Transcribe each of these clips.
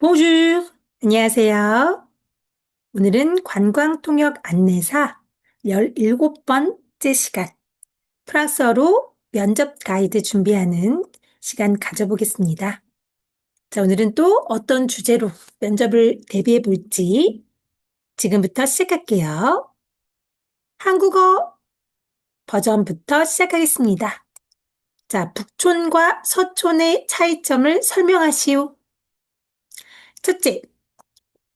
Bonjour! 안녕하세요. 오늘은 관광통역 안내사 17번째 시간, 프랑스어로 면접 가이드 준비하는 시간 가져보겠습니다. 자, 오늘은 또 어떤 주제로 면접을 대비해 볼지 지금부터 시작할게요. 한국어 버전부터 시작하겠습니다. 자, 북촌과 서촌의 차이점을 설명하시오. 첫째,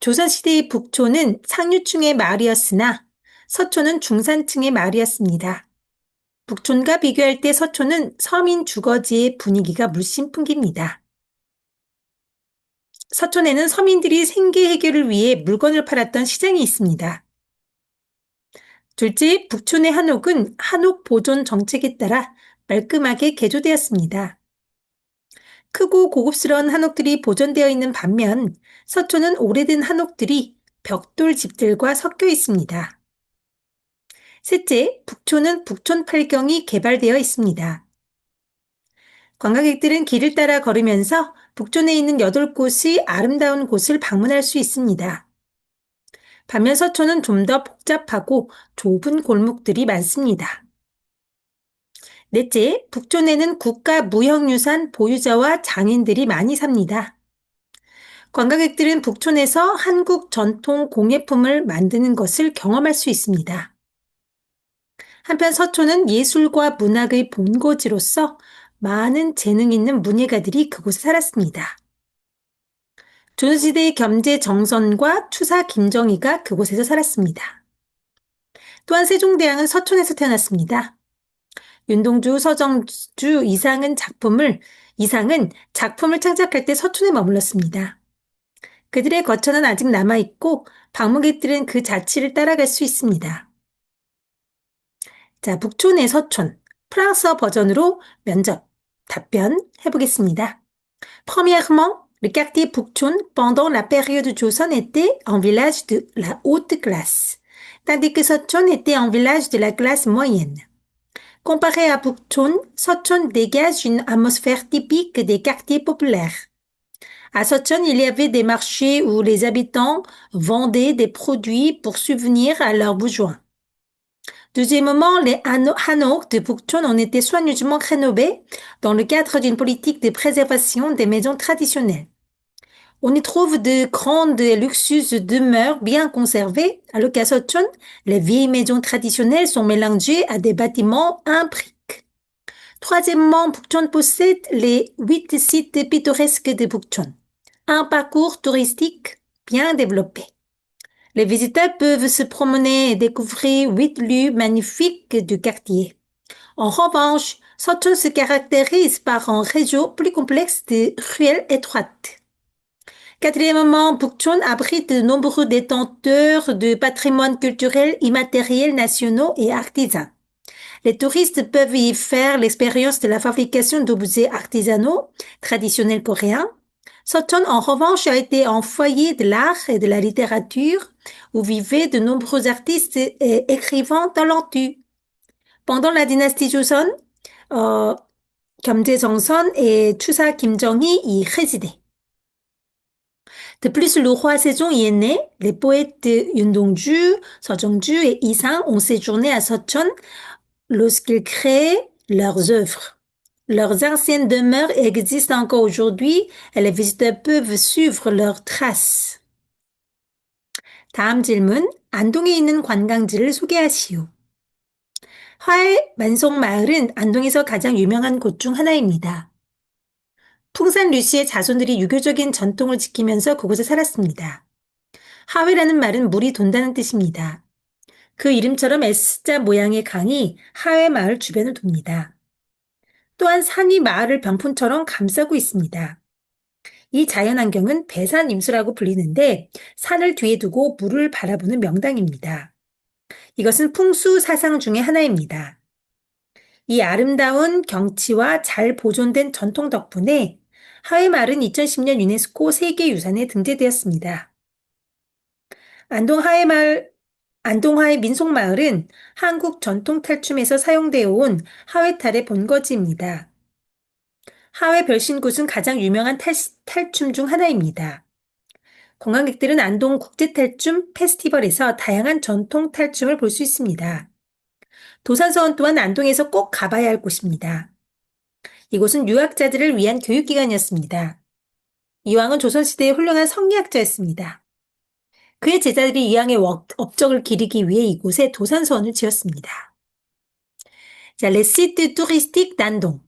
조선시대의 북촌은 상류층의 마을이었으나 서촌은 중산층의 마을이었습니다. 북촌과 비교할 때 서촌은 서민 주거지의 분위기가 물씬 풍깁니다. 서촌에는 서민들이 생계 해결을 위해 물건을 팔았던 시장이 있습니다. 둘째, 북촌의 한옥은 한옥 보존 정책에 따라 말끔하게 개조되었습니다. 크고 고급스러운 한옥들이 보존되어 있는 반면 서촌은 오래된 한옥들이 벽돌 집들과 섞여 있습니다. 셋째, 북촌은 북촌 팔경이 개발되어 있습니다. 관광객들은 길을 따라 걸으면서 북촌에 있는 8곳의 아름다운 곳을 방문할 수 있습니다. 반면 서촌은 좀 더 복잡하고 좁은 골목들이 많습니다. 넷째, 북촌에는 국가 무형유산 보유자와 장인들이 많이 삽니다. 관광객들은 북촌에서 한국 전통 공예품을 만드는 것을 경험할 수 있습니다. 한편 서촌은 예술과 문학의 본거지로서 많은 재능 있는 문예가들이 그곳에 살았습니다. 조선시대의 겸재 정선과 추사 김정희가 그곳에서 살았습니다. 또한 세종대왕은 서촌에서 태어났습니다. 윤동주, 서정주 이상은 작품을 창작할 때 서촌에 머물렀습니다. 그들의 거처는 아직 남아있고 방문객들은 그 자취를 따라갈 수 있습니다. 자, 북촌의 서촌, 프랑스어 버전으로 면접, 답변 해보겠습니다. Premièrement, le quartier Pukchon, pendant la période Joseon, était un village de la haute classe, tandis que Seocheon était un village de la classe moyenne. Comparé à Pukchon, Seocheon dégage une atmosphère typique des quartiers populaires. À Seocheon, il y avait des marchés où les habitants vendaient des produits pour subvenir à leurs besoins. Deuxièmement, les hanok de Pukchon ont été soigneusement rénovés dans le cadre d'une politique de préservation des maisons traditionnelles. On y trouve de grandes et luxueuses demeures bien conservées, alors qu'à Seocheon, les vieilles maisons traditionnelles sont mélangées à des bâtiments imbriques. Troisièmement, Pukchon possède les 8 sites pittoresques de Pukchon. Un parcours touristique bien développé. Les visiteurs peuvent se promener et découvrir 8 lieux magnifiques du quartier. En revanche, Seocheon se caractérise par un réseau plus complexe de ruelles étroites. Quatrièmement, Pukchon abrite de nombreux détenteurs de patrimoine culturel immatériel nationaux et artisans. Les touristes peuvent y faire l'expérience de la fabrication d'objets artisanaux traditionnels coréens. Seocheon, en revanche, a été un foyer de l'art et de la littérature où vivaient de nombreux artistes et écrivains talentueux. Pendant la dynastie Joseon, 겸재 정선 et 추사 김정희 y résidaient. De plus, le roi Sejong y est né. Les poètes Yoon Dong-ju, Seo Jong-ju et Yi Sang ont séjourné à Seocheon lorsqu'ils créaient leurs œuvres. Leurs anciennes demeures existent encore aujourd'hui et les visiteurs peuvent suivre leurs traces. 다음 질문, 안동에 있는 관광지를 소개하시오. 화해 만송마을은 안동에서 가장 유명한 곳 중 하나입니다. 풍산 류씨의 자손들이 유교적인 전통을 지키면서 그곳에 살았습니다. 하회라는 말은 물이 돈다는 뜻입니다. 그 이름처럼 S자 모양의 강이 하회 마을 주변을 돕니다. 또한 산이 마을을 병풍처럼 감싸고 있습니다. 이 자연환경은 배산임수라고 불리는데 산을 뒤에 두고 물을 바라보는 명당입니다. 이것은 풍수 사상 중의 하나입니다. 이 아름다운 경치와 잘 보존된 전통 덕분에 하회마을은 2010년 유네스코 세계유산에 등재되었습니다. 안동하회 민속마을은 한국 전통탈춤에서 사용되어 온 하회탈의 본거지입니다. 하회 별신굿은 가장 유명한 탈춤 중 하나입니다. 관광객들은 안동 국제탈춤 페스티벌에서 다양한 전통 탈춤을 볼 수 있습니다. 도산서원 또한 안동에서 꼭 가봐야 할 곳입니다. 이곳은 유학자들을 위한 교육기관이었습니다. 이왕은 조선시대의 훌륭한 성리학자였습니다. 그의 제자들이 이왕의 업적을 기리기 위해 이곳에 도산서원을 지었습니다. 자, les sites touristiques d'Andong.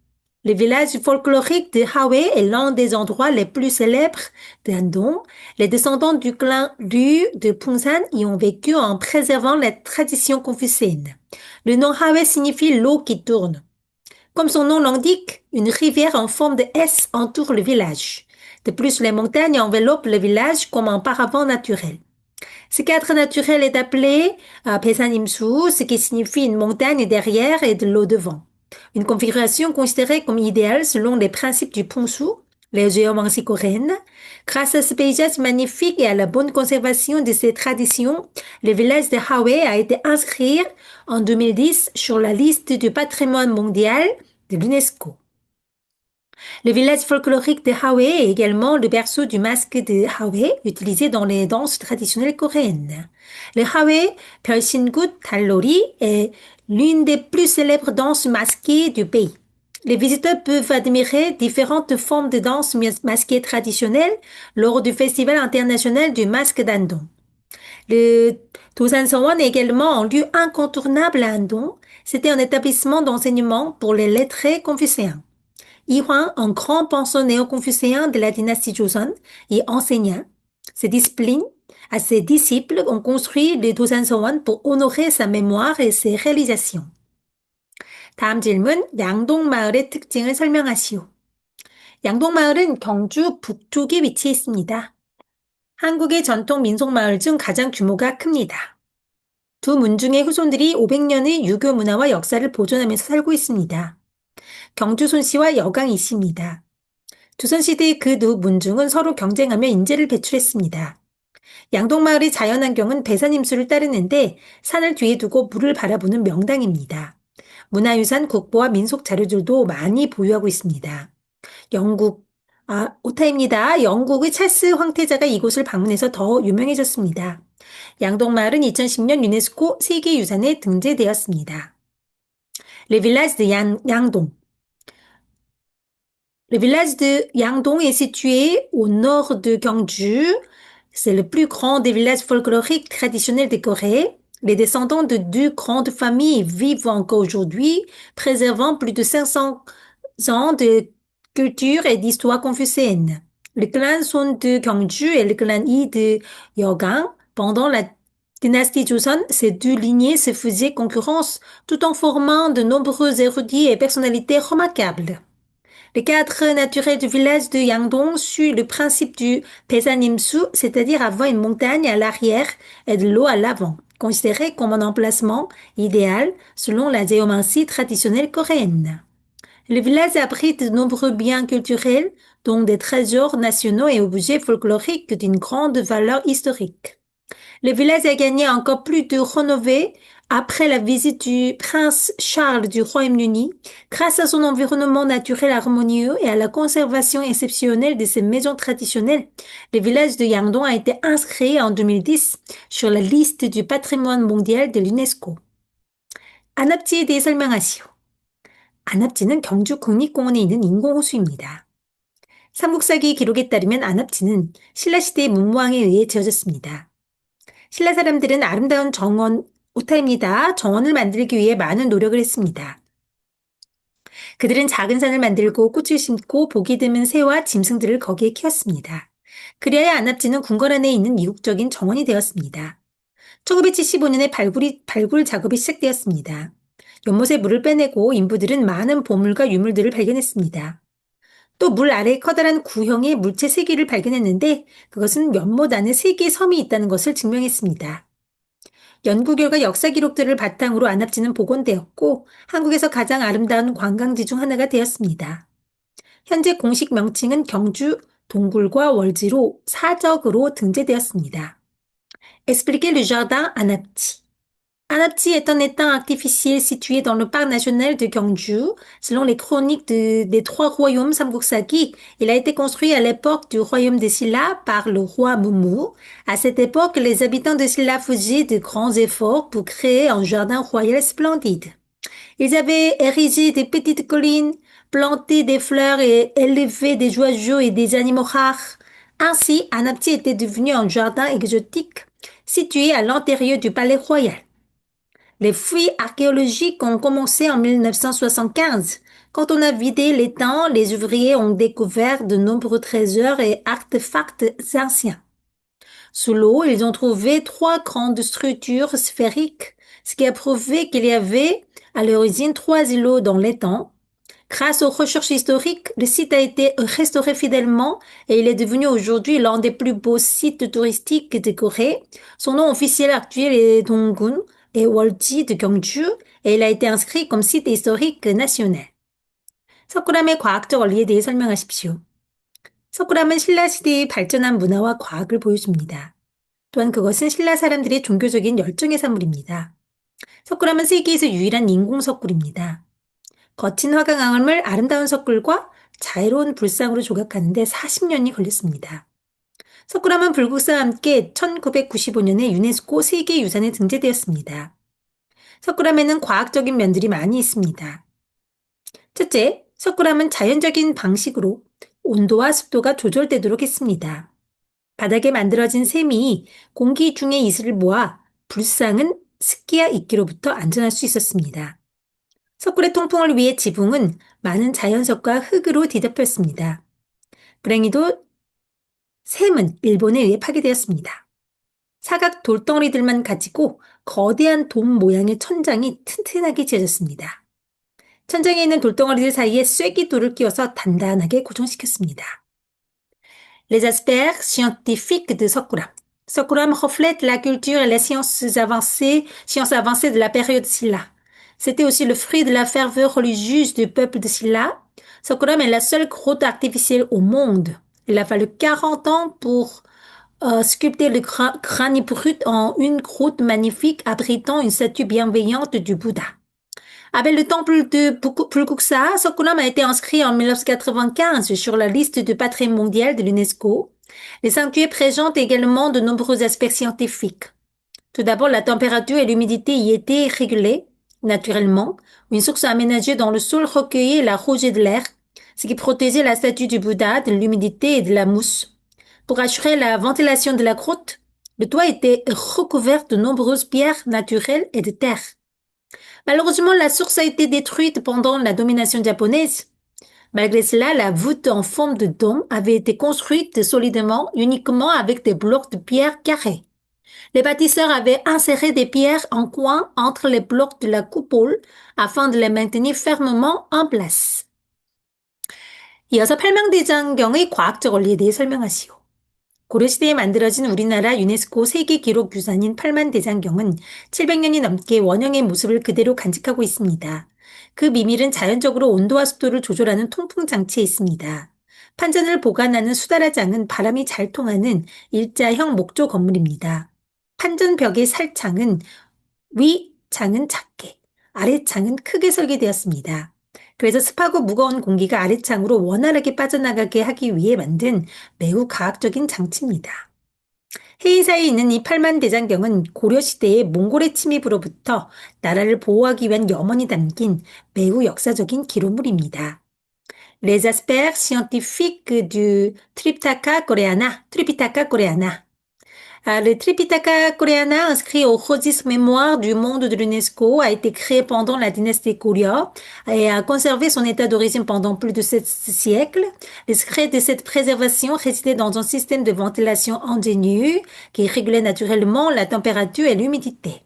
Le village folklorique de Hawe est l'un des endroits les plus célèbres d'Andong. Les descendants du clan Ryu de Pungsan y ont vécu en préservant la tradition confucéenne. Le nom Hawe signifie l'eau qui tourne. Comme son nom l'indique, une rivière en forme de S entoure le village. De plus, les montagnes enveloppent le village comme un paravent naturel. Ce cadre naturel est appelé Pesanimsu, ce qui signifie une montagne derrière et de l'eau devant. Une configuration considérée comme idéale selon les principes du Pungsu, les géomancies coréennes. Grâce à ce paysage magnifique et à la bonne conservation de ses traditions, le village de Hawaii a été inscrit en 2010 sur la liste du patrimoine mondial de l'UNESCO. Le village folklorique de Hawaii est également le berceau du masque de Hawaii utilisé dans les danses traditionnelles coréennes. Le Hawaii Pyeolsingut Dallori est l'une des plus célèbres danses masquées du pays. Les visiteurs peuvent admirer différentes formes de danse masquées traditionnelles lors du Festival international du masque d'Andong. Le Dosanseowon est également un lieu incontournable à Andong. C'était un établissement d'enseignement pour les lettrés confucéens. Yi Hwang, un grand penseur néo-confucéen de la dynastie Joseon, y enseigna ses disciplines à ses disciples ont construit le 도산서원 pour honorer sa mémoire et ses réalisations. 다음 질문, 양동마을의 특징을 설명하시오. 양동마을은 경주 북쪽에 위치해 있습니다. 한국의 전통 민속마을 중 가장 규모가 큽니다. 두 문중의 후손들이 500년의 유교 문화와 역사를 보존하면서 살고 있습니다. 경주 손씨와 여강 이씨입니다. 조선시대의 그 두 문중은 서로 경쟁하며 인재를 배출했습니다. 양동마을의 자연환경은 배산임수를 따르는데 산을 뒤에 두고 물을 바라보는 명당입니다. 문화유산, 국보와 민속 자료들도 많이 보유하고 있습니다. 오타입니다. 영국의 찰스 황태자가 이곳을 방문해서 더 유명해졌습니다. 양동마을은 2010년 유네스코 세계유산에 등재되었습니다. Le village de Yangdong. Le village de Yangdong est situé au nord de Gyeongju. C'est le plus grand des villages folkloriques traditionnels de Corée. Les descendants de deux grandes familles vivent encore aujourd'hui, préservant plus de 500 ans de culture et d'histoire confucéenne. Le clan Son de Gyeongju et le clan Yi de Yeogang. Pendant la dynastie Joseon, ces deux lignées se faisaient concurrence tout en formant de nombreux érudits et personnalités remarquables. Le cadre naturel du village de Yangdong suit le principe du Pesanimsu, c'est-à-dire avoir une montagne à l'arrière et de l'eau à l'avant, considéré comme un emplacement idéal selon la géomancie traditionnelle coréenne. Le village abrite de nombreux biens culturels, dont des trésors nationaux et objets folkloriques d'une grande valeur historique. Le village a gagné encore plus de renommée après la visite du prince Charles du Royaume-Uni, grâce à son environnement naturel harmonieux et à la conservation exceptionnelle de ses maisons traditionnelles, le village de Yangdong a été inscrit en 2010 sur la liste du patrimoine mondial de l'UNESCO. 안압지에 대해 설명하시오. 안압지는 경주 국립공원에 있는 인공호수입니다. 삼국사기 기록에 따르면 안압지는 신라시대의 문무왕에 의해 지어졌습니다. 신라 사람들은 아름다운 오타입니다. 정원을 만들기 위해 많은 노력을 했습니다. 그들은 작은 산을 만들고 꽃을 심고 보기 드문 새와 짐승들을 거기에 키웠습니다. 그리하여 안압지는 궁궐 안에 있는 이국적인 정원이 되었습니다. 1975년에 발굴 작업이 시작되었습니다. 연못에 물을 빼내고 인부들은 많은 보물과 유물들을 발견했습니다. 또 물 아래 커다란 구형의 물체 3개를 발견했는데 그것은 연못 안에 3개의 섬이 있다는 것을 증명했습니다. 연구 결과 역사 기록들을 바탕으로 안압지는 복원되었고 한국에서 가장 아름다운 관광지 중 하나가 되었습니다. 현재 공식 명칭은 경주, 동굴과 월지로 사적으로 등재되었습니다. Expliquez le jardin 안압지. Anapti est un étang artificiel situé dans le parc national de Gyeongju. Selon les chroniques des trois royaumes Samguk-sagi, il a été construit à l'époque du royaume de Silla par le roi Mumu. À cette époque, les habitants de Silla faisaient de grands efforts pour créer un jardin royal splendide. Ils avaient érigé des petites collines, planté des fleurs et élevé des oiseaux et des animaux rares. Ainsi, Anapti était devenu un jardin exotique situé à l'intérieur du palais royal. Les fouilles archéologiques ont commencé en 1975. Quand on a vidé l'étang, les ouvriers ont découvert de nombreux trésors et artefacts anciens. Sous l'eau, ils ont trouvé trois grandes structures sphériques, ce qui a prouvé qu'il y avait à l'origine trois îlots dans l'étang. Grâce aux recherches historiques, le site a été restauré fidèlement et il est devenu aujourd'hui l'un des plus beaux sites touristiques de Corée. Son nom officiel actuel est Donggun et Wolji de Gyeongju et il a été inscrit comme site historique national. 석굴암의 과학적 원리에 대해 설명하십시오. 석굴암은 신라 시대의 발전한 문화와 과학을 보여줍니다. 또한 그것은 신라 사람들의 종교적인 열정의 산물입니다. 석굴암은 세계에서 유일한 인공 석굴입니다. 거친 화강암을 아름다운 석굴과 자유로운 불상으로 조각하는데 40년이 걸렸습니다. 석굴암은 불국사와 함께 1995년에 유네스코 세계유산에 등재되었습니다. 석굴암에는 과학적인 면들이 많이 있습니다. 첫째, 석굴암은 자연적인 방식으로 온도와 습도가 조절되도록 했습니다. 바닥에 만들어진 샘이 공기 중에 이슬을 모아 불상은 습기와 이끼로부터 안전할 수 있었습니다. 석굴의 통풍을 위해 지붕은 많은 자연석과 흙으로 뒤덮였습니다. 불행히도 샘은 일본에 의해 파괴되었습니다. 사각 돌덩어리들만 가지고 거대한 돔 모양의 천장이 튼튼하게 지어졌습니다. 천장에 있는 돌덩어리들 사이에 쐐기돌을 끼워서 단단하게 고정시켰습니다. Les aspects scientifiques de Sakuram. Sakuram reflète la culture et les sciences avancées de la période Silla. C'était aussi le fruit de la ferveur religieuse du peuple de Silla. Sakuram est la seule grotte artificielle au monde. Il a fallu 40 ans pour sculpter le granit brut en une grotte magnifique abritant une statue bienveillante du Bouddha. Avec le temple de Bulguksa, Sakuram a été inscrit en 1995 sur la liste du patrimoine mondial de l'UNESCO. Les sanctuaires présentent également de nombreux aspects scientifiques. Tout d'abord, la température et l'humidité y étaient régulées naturellement. Une source aménagée dans le sol recueillait la rosée de l'air, ce qui protégeait la statue du Bouddha de l'humidité et de la mousse. Pour assurer la ventilation de la grotte, le toit était recouvert de nombreuses pierres naturelles et de terre. Malheureusement, la source a été détruite pendant la domination japonaise. Malgré cela, la voûte en forme de dôme avait été construite solidement uniquement avec des blocs de pierre carrés. Les bâtisseurs avaient inséré des pierres en coin entre les blocs de la coupole afin de les maintenir fermement en place. 이어서 팔망대장경의 과학적 원리에 대해 설명하시오. 고려시대에 만들어진 우리나라 유네스코 세계기록유산인 팔만대장경은 700년이 넘게 원형의 모습을 그대로 간직하고 있습니다. 그 비밀은 자연적으로 온도와 습도를 조절하는 통풍장치에 있습니다. 판전을 보관하는 수다라장은 바람이 잘 통하는 일자형 목조 건물입니다. 판전벽의 살창은 위창은 작게, 아래창은 크게 설계되었습니다. 그래서 습하고 무거운 공기가 아래창으로 원활하게 빠져나가게 하기 위해 만든 매우 과학적인 장치입니다. 해이사에 있는 이 팔만대장경은 고려시대의 몽골의 침입으로부터 나라를 보호하기 위한 염원이 담긴 매우 역사적인 기록물입니다. Les aspects scientifiques du Tripitaka Coreana. Le Tripitaka Coreana, inscrit au registre mémoire du monde de l'UNESCO, a été créé pendant la dynastie Goryeo et a conservé son état d'origine pendant plus de 7 siècles. Les secrets de cette préservation résidaient dans un système de ventilation ingénieux qui régulait naturellement la température et l'humidité.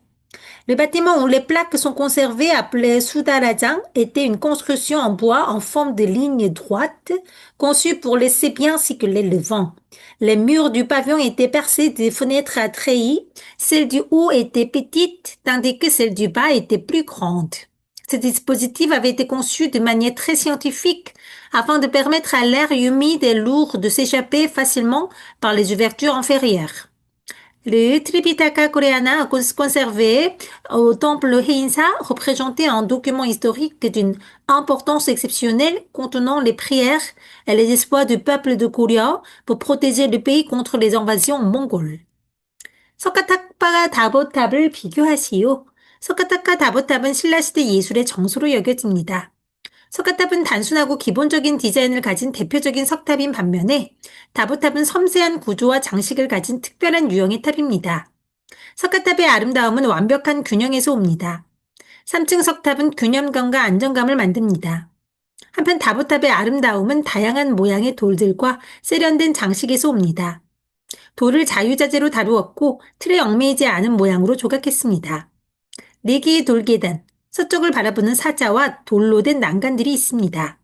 Le bâtiment où les plaques sont conservées, appelé Sudarajang, était une construction en bois en forme de ligne droite, conçue pour laisser bien circuler le vent. Les murs du pavillon étaient percés de fenêtres à treillis. Celles du haut étaient petites, tandis que celles du bas étaient plus grandes. Ce dispositif avait été conçu de manière très scientifique afin de permettre à l'air humide et lourd de s'échapper facilement par les ouvertures inférieures. Le Tripitaka coréana conservé au temple Heinsa représentait un document historique d'une importance exceptionnelle contenant les prières et les espoirs du peuple de Corée pour protéger le pays contre les invasions mongoles. 석가탑과 다보탑을 비교하시오. 석가탑과 다보탑은 신라시대 예술의 정수로 여겨집니다. 석가탑은 단순하고 기본적인 디자인을 가진 대표적인 석탑인 반면에 다보탑은 섬세한 구조와 장식을 가진 특별한 유형의 탑입니다. 석가탑의 아름다움은 완벽한 균형에서 옵니다. 3층 석탑은 균형감과 안정감을 만듭니다. 한편 다보탑의 아름다움은 다양한 모양의 돌들과 세련된 장식에서 옵니다. 돌을 자유자재로 다루었고 틀에 얽매이지 않은 모양으로 조각했습니다. 4개의 돌계단, 서쪽을 바라보는 사자와 돌로 된 난간들이 있습니다.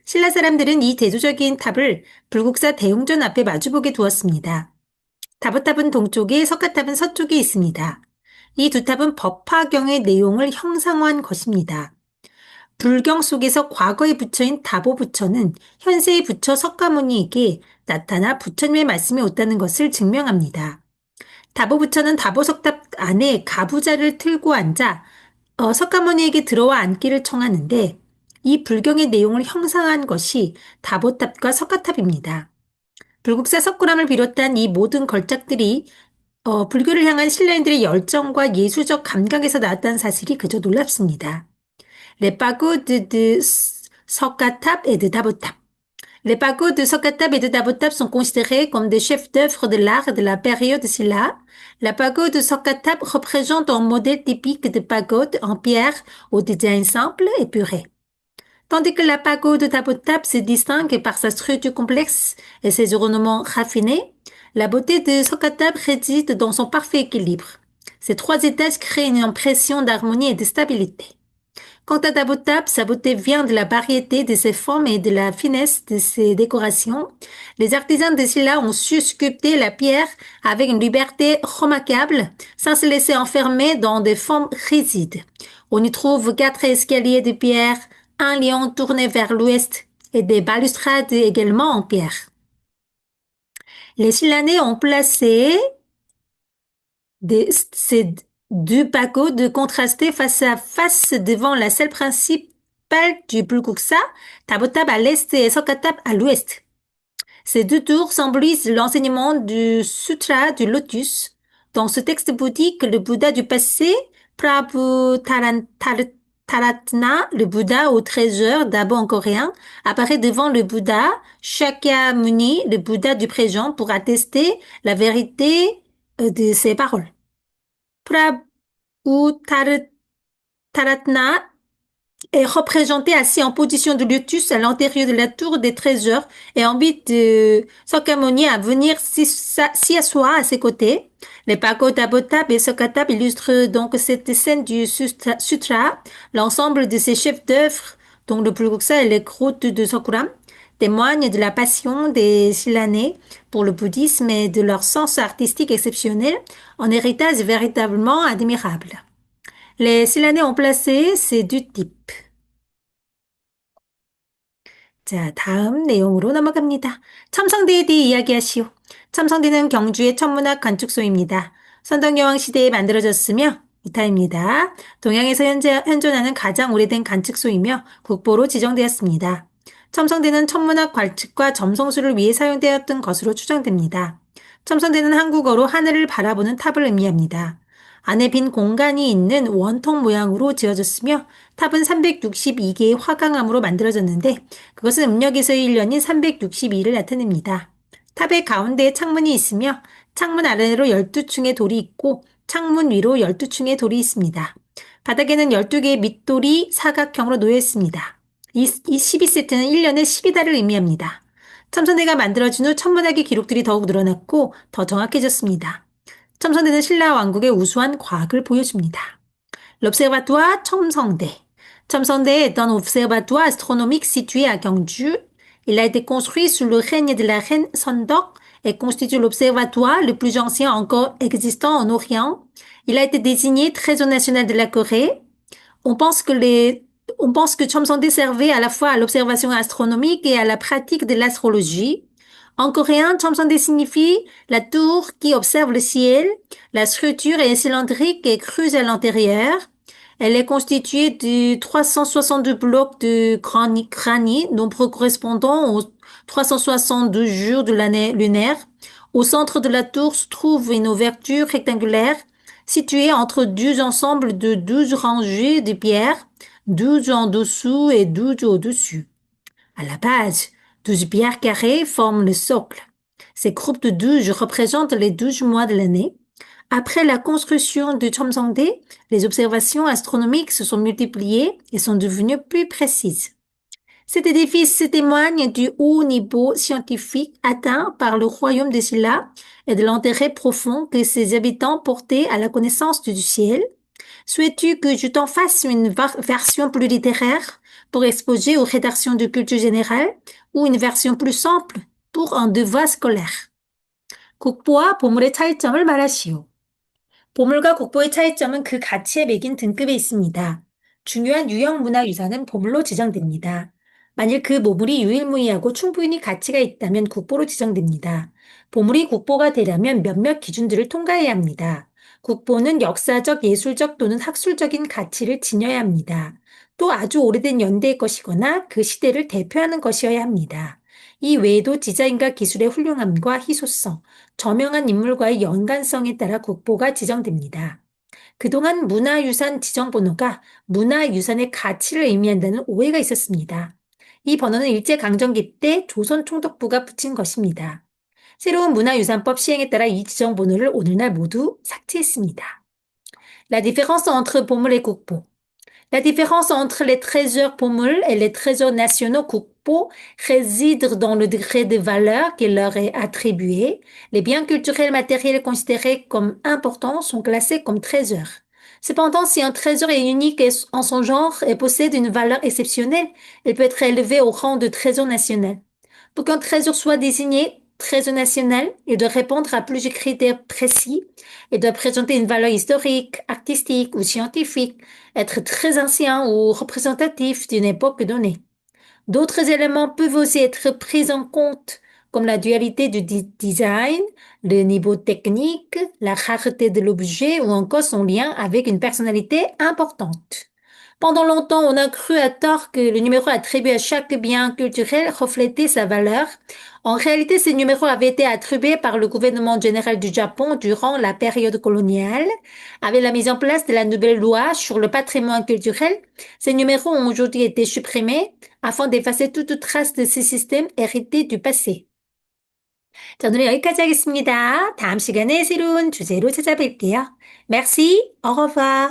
신라 사람들은 이 대조적인 탑을 불국사 대웅전 앞에 마주보게 두었습니다. 다보탑은 동쪽에, 석가탑은 서쪽에 있습니다. 이 두 탑은 법화경의 내용을 형상화한 것입니다. 불경 속에서 과거의 부처인 다보 부처는 현세의 부처 석가모니에게 나타나 부처님의 말씀이 옳다는 것을 증명합니다. 다보 부처는 다보 석탑 안에 가부좌를 틀고 앉아 석가모니에게 들어와 앉기를 청하는데 이 불경의 내용을 형상한 것이 다보탑과 석가탑입니다. 불국사 석굴암을 비롯한 이 모든 걸작들이 불교를 향한 신라인들의 열정과 예술적 감각에서 나왔다는 사실이 그저 놀랍습니다. Les pagodes de Sokatap et de Tabotap. Les pagodes de Sokatap et de Tabotap sont considérés comme des chefs-d'œuvre de l'art de la période Silla. La pagode de Sokatap représente un modèle typique de pagode en pierre au design simple et puré. Tandis que la pagode de Tabotap se distingue par sa structure complexe et ses ornements raffinés, la beauté de Sokatap réside dans son parfait équilibre. Ces 3 étages créent une impression d'harmonie et de stabilité. Quant à Tabotap, sa beauté vient de la variété de ses formes et de la finesse de ses décorations. Les artisans de Silla ont su sculpter la pierre avec une liberté remarquable, sans se laisser enfermer dans des formes rigides. On y trouve 4 escaliers de pierre, un lion tourné vers l'ouest et des balustrades également en pierre. Les Sillanais ont placé ces 2 pagodes contrastées face à face devant la salle principale du Bulguksa, Tabotap à l'est et Sokatap à l'ouest. Ces 2 tours symbolisent l'enseignement du Sutra du Lotus. Dans ce texte bouddhique, le Bouddha du passé, Prabhutaratna, le Bouddha aux 13 heures, d'abord en coréen, apparaît devant le Bouddha Shakyamuni, le Bouddha du présent, pour attester la vérité de ses paroles. Prabhutaratna est représenté assis en position de lotus à l'intérieur de la tour des 13 heures et invite Sakyamuni à venir s'y asseoir à ses côtés. Les pagodes Tabotap et Sokatap illustrent donc cette scène du sutra. L'ensemble de ces chefs-d'œuvre, dont le Bulguksa et les grottes de Sokuram, témoignent de la passion des Sillanais pour le bouddhisme et de leur sens artistique exceptionnel, un héritage véritablement admirable. Les Sillanais ont placé ces 2 types. 자, 다음 내용으로 넘어갑니다. 첨성대에 대해 이야기하시오. 첨성대는 경주의 천문학 건축소입니다. 선덕여왕 시대에 만들어졌으며 이탈입니다. 동양에서 현존하는 가장 오래된 관측소이며 국보로 지정되었습니다. 첨성대는 천문학 관측과 점성술을 위해 사용되었던 것으로 추정됩니다. 첨성대는 한국어로 하늘을 바라보는 탑을 의미합니다. 안에 빈 공간이 있는 원통 모양으로 지어졌으며 탑은 362개의 화강암으로 만들어졌는데 그것은 음력에서의 1년인 362를 나타냅니다. 탑의 가운데에 창문이 있으며 창문 아래로 12층의 돌이 있고 창문 위로 12층의 돌이 있습니다. 바닥에는 12개의 밑돌이 사각형으로 놓여 있습니다. 이 12세트는 1년의 12달을 의미합니다. 첨성대가 만들어진 후 천문학의 기록들이 더욱 늘어났고 더 정확해졌습니다. 첨성대는 신라 왕국의 우수한 과학을 보여줍니다. L'Observatoire 첨성대. 첨성대 est un observatoire astronomique situé à Gyeongju. Il a été construit sous le règne de la reine Sondok et constitue l'observatoire le plus ancien encore existant en Orient. Il a été désigné trésor national de la Corée. On pense que 첨성대 servait à la fois à l'observation astronomique et à la pratique de l'astrologie. En coréen, 첨성대 signifie la tour qui observe le ciel. La structure est cylindrique et creuse à l'intérieur. Elle est constituée de 362 blocs de granit, nombre correspondant aux 362 jours de l'année lunaire. Au centre de la tour se trouve une ouverture rectangulaire située entre 12 ensembles de 12 rangées de pierres, 12 en dessous et 12 au-dessus. À la base, 12 pierres carrées forment le socle. Ces groupes de 12 représentent les 12 mois de l'année. Après la construction du Chomsongde, les observations astronomiques se sont multipliées et sont devenues plus précises. Cet édifice témoigne du haut niveau scientifique atteint par le royaume de Silla et de l'intérêt profond que ses habitants portaient à la connaissance du ciel. Souhaites-tu que je t'en fasse une version plus littéraire pour exposer aux rédactions de culture générale ou une version plus simple pour un devoir scolaire? 국보와 보물의 차이점을 말하시오. 보물과 국보의 차이점은 그 가치에 매긴 등급에 있습니다. 중요한 유형 문화 유산은 보물로 지정됩니다. 만일 그 보물이 유일무이하고 충분히 가치가 있다면 국보로 지정됩니다. 보물이 국보가 되려면 몇몇 기준들을 통과해야 합니다. 국보는 역사적, 예술적 또는 학술적인 가치를 지녀야 합니다. 또 아주 오래된 연대의 것이거나 그 시대를 대표하는 것이어야 합니다. 이 외에도 디자인과 기술의 훌륭함과 희소성, 저명한 인물과의 연관성에 따라 국보가 지정됩니다. 그동안 문화유산 지정번호가 문화유산의 가치를 의미한다는 오해가 있었습니다. 이 번호는 일제강점기 때 조선총독부가 붙인 것입니다. 새로운 문화유산법 시행에 따라 이 지정번호를 오늘날 모두 삭제했습니다. La différence entre 보물 et 국보. La différence entre les trésors Pomul et les trésors nationaux Kukpo réside dans le degré de valeur qui leur est attribué. Les biens culturels matériels considérés comme importants sont classés comme trésors. Cependant, si un trésor est unique en son genre et possède une valeur exceptionnelle, il peut être élevé au rang de trésor national. Pour qu'un trésor soit désigné trésor national, il doit répondre à plusieurs critères précis. Il doit présenter une valeur historique, artistique ou scientifique, être très ancien ou représentatif d'une époque donnée. D'autres éléments peuvent aussi être pris en compte, comme la dualité du design, le niveau technique, la rareté de l'objet ou encore son lien avec une personnalité importante. Pendant longtemps, on a cru à tort que le numéro attribué à chaque bien culturel reflétait sa valeur. En réalité, ces numéros avaient été attribués par le gouvernement général du Japon durant la période coloniale. Avec la mise en place de la nouvelle loi sur le patrimoine culturel, ces numéros ont aujourd'hui été supprimés afin d'effacer toute trace de ce système hérité du passé. 자, 오늘 여기까지 하겠습니다. 다음 시간에 새로운 주제로 찾아뵐게요. Merci, au revoir.